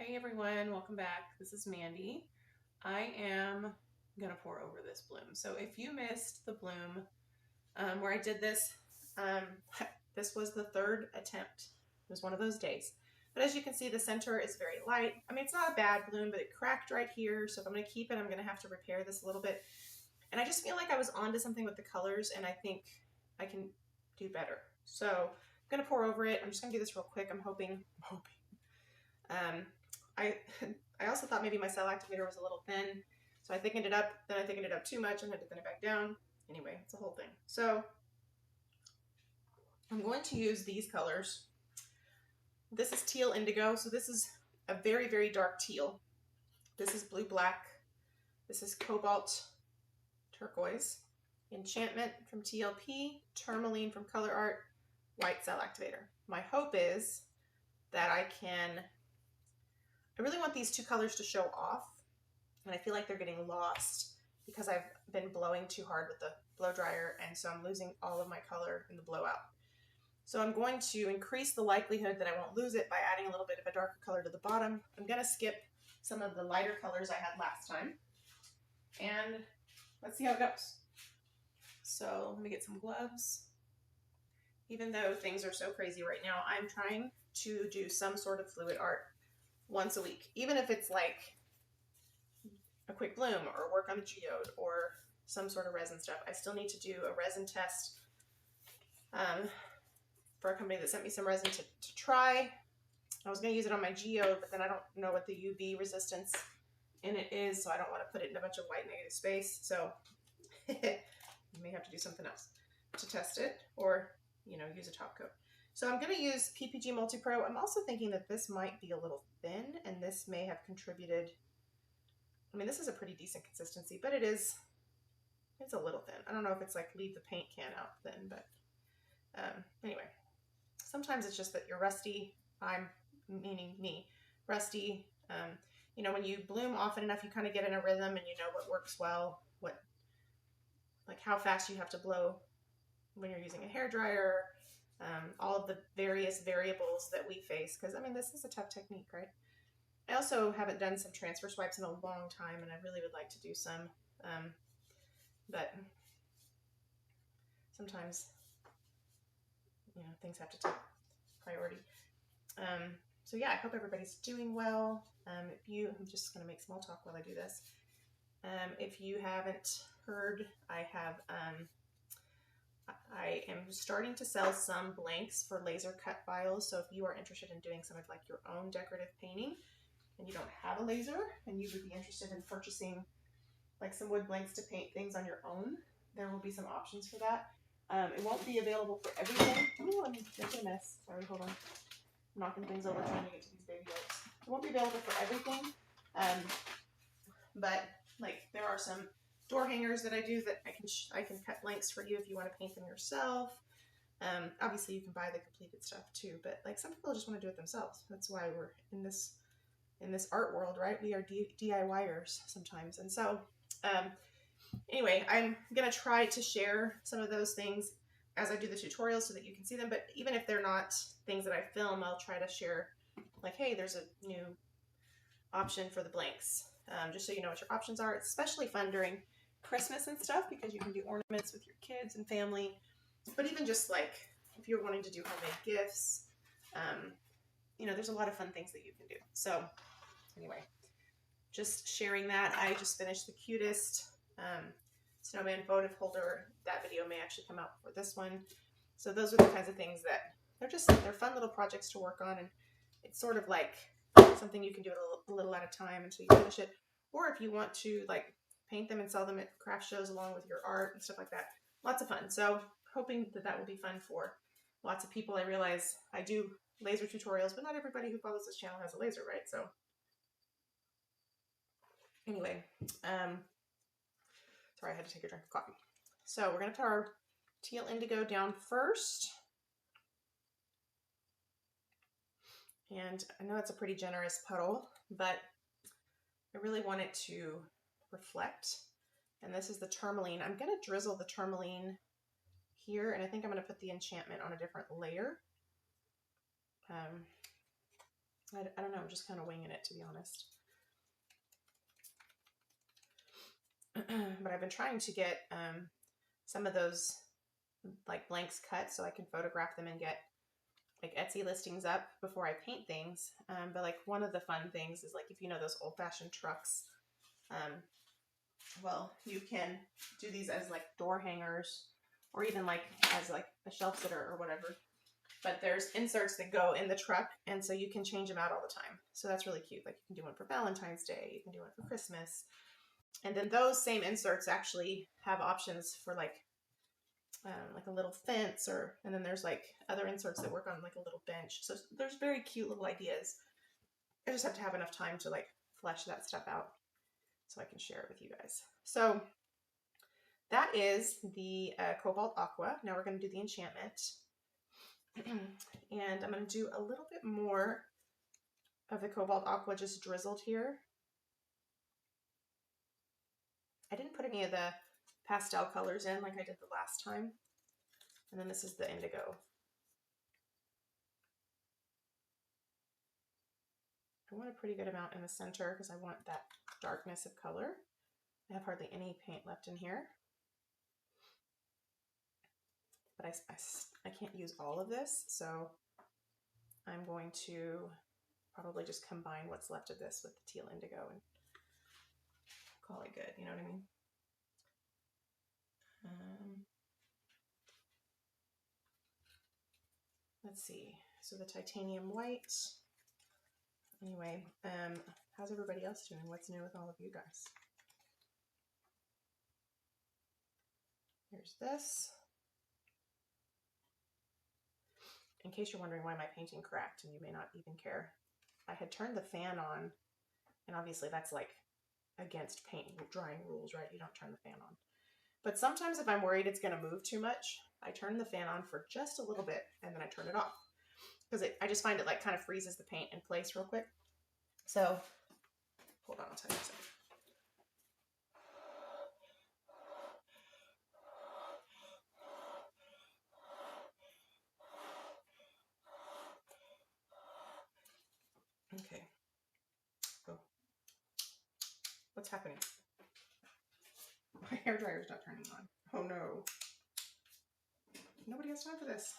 Hey everyone, welcome back. This is Mandy. I am gonna pour over this bloom. So if you missed the bloom where I did this, this was the third attempt. It was one of those days. But as you can see, the center is very light. I mean, it's not a bad bloom, but it cracked right here. So if I'm gonna keep it, I'm gonna have to repair this a little bit. And I just feel like I was onto something with the colors, and I think I can do better. So I'm gonna pour over it. I'm just gonna do this real quick. I'm hoping. I also thought maybe my cell activator was a little thin, so I thickened it up, then I thickened it up too much and had to thin it back down. Anyway, it's a whole thing. So I'm going to use these colors. This is teal indigo, so this is a very, very dark teal. This is blue black. This is cobalt turquoise. Enchantment from TLP, Tourmaline from Colourarte, white cell activator. My hope is that I really want these two colors to show off, and I feel like they're getting lost because I've been blowing too hard with the blow dryer, and so I'm losing all of my color in the blowout. So I'm going to increase the likelihood that I won't lose it by adding a little bit of a darker color to the bottom. I'm going to skip some of the lighter colors I had last time, and let's see how it goes. So let me get some gloves. Even though things are so crazy right now, I'm trying to do some sort of fluid art once a week, even if it's like a quick bloom or work on a geode or some sort of resin stuff. I still need to do a resin test for a company that sent me some resin to try. I was going to use it on my geode, but then I don't know what the UV resistance in it is, so I don't want to put it in a bunch of white negative space. So you may have to do something else to test it, or use a top coat. So I'm going to use PPG Multi-Pro. I'm also thinking that this might be a little thin, and this may have contributed. I mean, this is a pretty decent consistency, but it's a little thin. I don't know if it's like leave the paint can out thin, but anyway, sometimes it's just that you're rusty. I'm meaning me, rusty. When you bloom often enough, you kind of get in a rhythm and you know what works well, like how fast you have to blow when you're using a hairdryer. All of the various variables that we face, because I mean, this is a tough technique, right? I also haven't done some transfer swipes in a long time, and I really would like to do some, but sometimes things have to take priority. So yeah, I hope everybody's doing well. I'm just going to make small talk while I do this. If you haven't heard, I am starting to sell some blanks for laser cut files. So if you are interested in doing some of like your own decorative painting and you don't have a laser and you would be interested in purchasing like some wood blanks to paint things on your own, there will be some options for that. It won't be available for everything. Oh, I'm making a mess. Sorry, hold on. I'm knocking things over trying to get to these baby oaks. It won't be available for everything. But like there are some door hangers that I do that I can cut blanks for you if you want to paint them yourself. Obviously you can buy the completed stuff too, but like some people just want to do it themselves. That's why we're in this art world, right? We are DIYers sometimes. And so anyway, I'm gonna try to share some of those things as I do the tutorials so that you can see them, but even if they're not things that I film, I'll try to share like, hey, there's a new option for the blanks, just so you know what your options are. It's especially fun during Christmas and stuff because you can do ornaments with your kids and family, but even just like if you're wanting to do homemade gifts, there's a lot of fun things that you can do. So anyway, just sharing that. I just finished the cutest snowman votive holder. That video may actually come out before this one. So those are the kinds of things that they're fun little projects to work on, and it's sort of like something you can do a little at a time until you finish it. Or if you want to like paint them and sell them at craft shows along with your art and stuff like that. Lots of fun. So hoping that will be fun for lots of people. I realize I do laser tutorials, but not everybody who follows this channel has a laser, right? So anyway, sorry, I had to take a drink of coffee. So we're going to put our teal indigo down first. And I know it's a pretty generous puddle, but I really want it to reflect. And this is the tourmaline. I'm going to drizzle the tourmaline here, and I think I'm going to put the enchantment on a different layer. I don't know, I'm just kind of winging it, to be honest. But I've been trying to get some of those like blanks cut so I can photograph them and get like Etsy listings up before I paint things. But like one of the fun things is like, if you know those old-fashioned trucks, well, you can do these as like door hangers or even like as like a shelf sitter or whatever. But there's inserts that go in the truck, and so you can change them out all the time. So that's really cute. Like you can do one for Valentine's Day, you can do one for Christmas. And then those same inserts actually have options for like a little fence, and then there's like other inserts that work on like a little bench. So there's very cute little ideas. I just have to have enough time to like flesh that stuff out so I can share it with you guys. So that is the Cobalt Aqua. Now we're going to do the Enchantment. And I'm going to do a little bit more of the Cobalt Aqua just drizzled here. I didn't put any of the pastel colors in like I did the last time. And then this is the indigo. I want a pretty good amount in the center because I want that darkness of color. I have hardly any paint left in here. But I can't use all of this, so I'm going to probably just combine what's left of this with the teal indigo and call it good, you know what I mean? Let's see, so the titanium white. Anyway, how's everybody else doing? What's new with all of you guys? Here's this. In case you're wondering why my painting cracked, and you may not even care, I had turned the fan on, and obviously that's like against paint drying rules, right? You don't turn the fan on. But sometimes if I'm worried it's going to move too much, I turn the fan on for just a little bit and then I turn it off. Because I just find it like kind of freezes the paint in place real quick. So, hold on, I'll tell you something. Okay. Go. What's happening? My hairdryer's not turning on. Oh no. Nobody has time for this.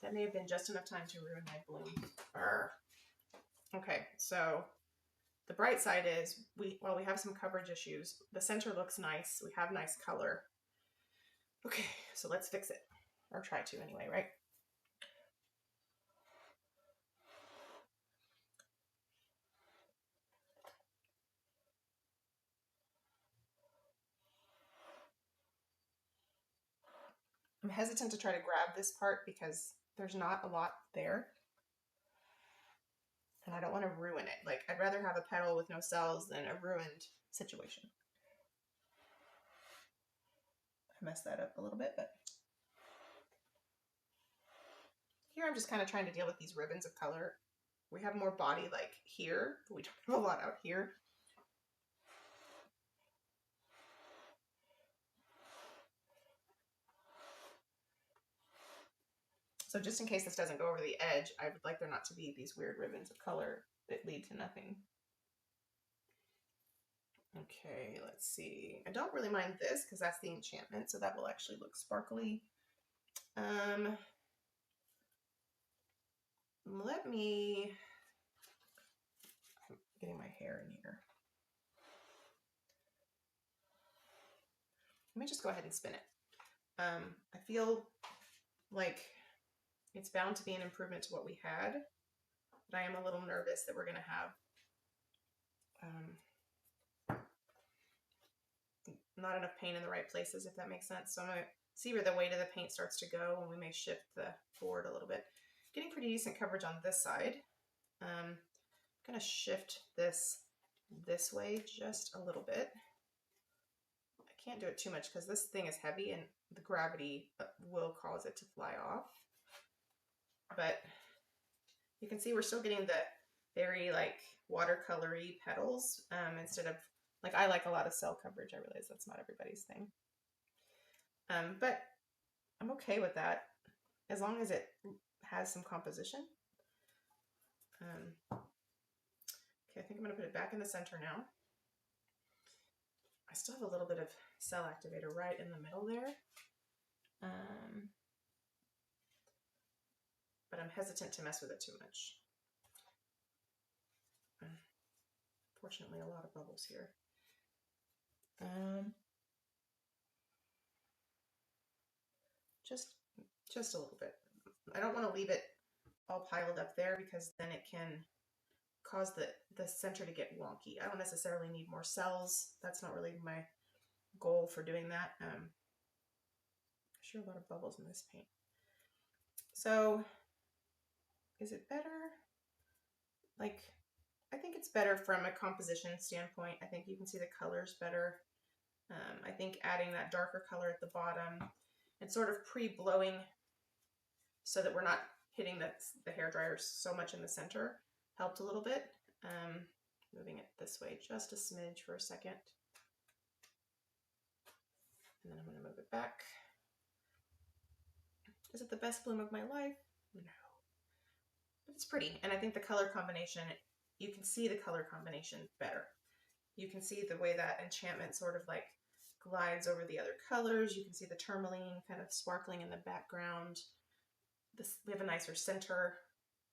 That may have been just enough time to ruin my bloom. Arr. Okay, so the bright side is, while we have some coverage issues, the center looks nice. We have nice color. Okay, so let's fix it. Or try to anyway, right? I'm hesitant to try to grab this part because there's not a lot there. And I don't want to ruin it. Like, I'd rather have a petal with no cells than a ruined situation. I messed that up a little bit, but here I'm just kind of trying to deal with these ribbons of color. We have more body like here, but we don't have a lot out here. So just in case this doesn't go over the edge, I would like there not to be these weird ribbons of color that lead to nothing. Okay, let's see. I don't really mind this because that's the Enchantment, so that will actually look sparkly. Let me, I'm getting my hair in here. Let me just go ahead and spin it. I feel like it's bound to be an improvement to what we had, but I am a little nervous that we're going to have not enough paint in the right places, if that makes sense. So I'm going to see where the weight of the paint starts to go, and we may shift the board a little bit. Getting pretty decent coverage on this side. I'm going to shift this way just a little bit. I can't do it too much because this thing is heavy and the gravity will cause it to fly off. But you can see we're still getting very like watercolory petals instead of, like, I like a lot of cell coverage. I realize that's not everybody's thing. But I'm okay with that as long as it has some composition. Okay, I think I'm going to put it back in the center now. I still have a little bit of cell activator right in the middle there. But I'm hesitant to mess with it too much. Fortunately, a lot of bubbles here. Just a little bit. I don't want to leave it all piled up there because then it can cause the center to get wonky. I don't necessarily need more cells. That's not really my goal for doing that. I sure a lot of bubbles in this paint. So is it better? Like, I think it's better from a composition standpoint. I think you can see the colors better. I think adding that darker color at the bottom and sort of pre-blowing so that we're not hitting the hairdryer so much in the center helped a little bit. Moving it this way just a smidge for a second. And then I'm going to move it back. Is it the best bloom of my life? No. But it's pretty. And I think the color combination, you can see the color combination better. You can see the way that Enchantment sort of like glides over the other colors. You can see the Tourmaline kind of sparkling in the background. We have a nicer center.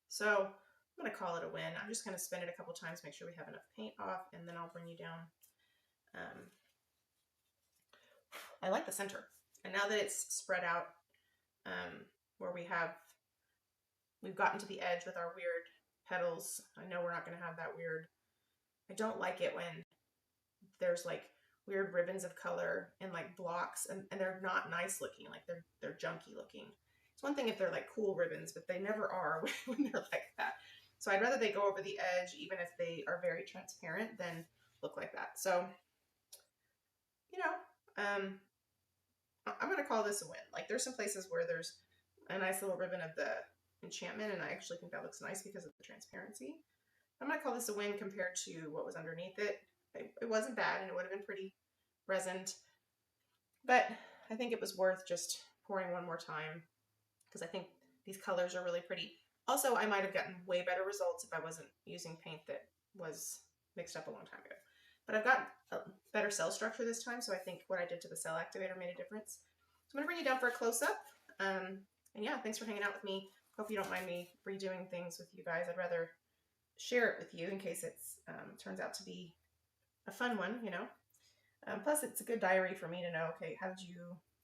So I'm going to call it a win. I'm just going to spin it a couple times, make sure we have enough paint off, and then I'll bring you down. I like the center. And now that it's spread out, where we've gotten to the edge with our weird petals. I know we're not going to have that weird. I don't like it when there's like weird ribbons of color and like blocks, and they're not nice looking. Like they're junky looking. It's one thing if they're like cool ribbons, but they never are when they're like that. So I'd rather they go over the edge, even if they are very transparent, than look like that. So, you know, I'm going to call this a win. Like, there's some places where there's a nice little ribbon of the Enchantment, and I actually think that looks nice because of the transparency. I'm going to call this a win compared to what was underneath it. It wasn't bad, and it would have been pretty resined, but I think it was worth just pouring one more time because I think these colors are really pretty. Also, I might have gotten way better results if I wasn't using paint that was mixed up a long time ago. But I've got a better cell structure this time, so I think what I did to the cell activator made a difference. So I'm going to bring you down for a close-up. And yeah, thanks for hanging out with me. Hope you don't mind me redoing things with you guys. I'd rather share it with you in case it turns out to be a fun one, you know. Plus, it's a good diary for me to know, okay,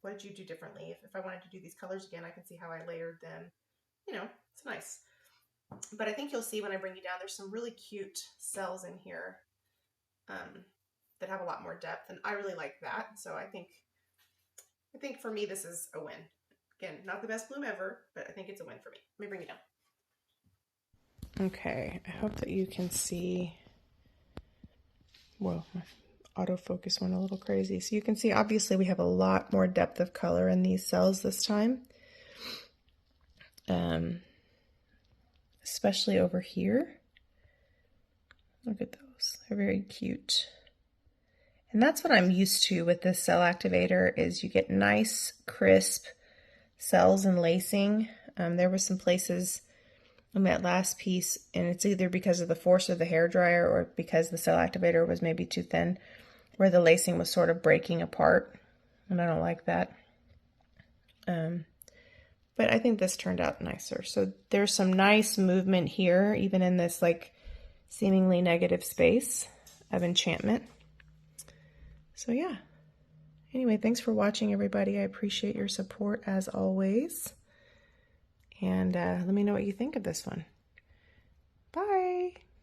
what did you do differently? If I wanted to do these colors again, I can see how I layered them. You know, it's nice. But I think you'll see when I bring you down, there's some really cute cells in here that have a lot more depth, and I really like that. So I think for me, this is a win. Again, not the best bloom ever, but I think it's a win for me. Let me bring you down. Okay, I hope that you can see. Whoa, my autofocus went a little crazy. So you can see, obviously, we have a lot more depth of color in these cells this time. Especially over here. Look at those. They're very cute. And that's what I'm used to with this cell activator is you get nice, crisp cells and lacing. There were some places on that last piece, and it's either because of the force of the hairdryer or because the cell activator was maybe too thin, where the lacing was sort of breaking apart, and I don't like that. But I think this turned out nicer. So there's some nice movement here, even in this like seemingly negative space of Enchantment. So yeah. Anyway, thanks for watching, everybody. I appreciate your support as always. And let me know what you think of this one.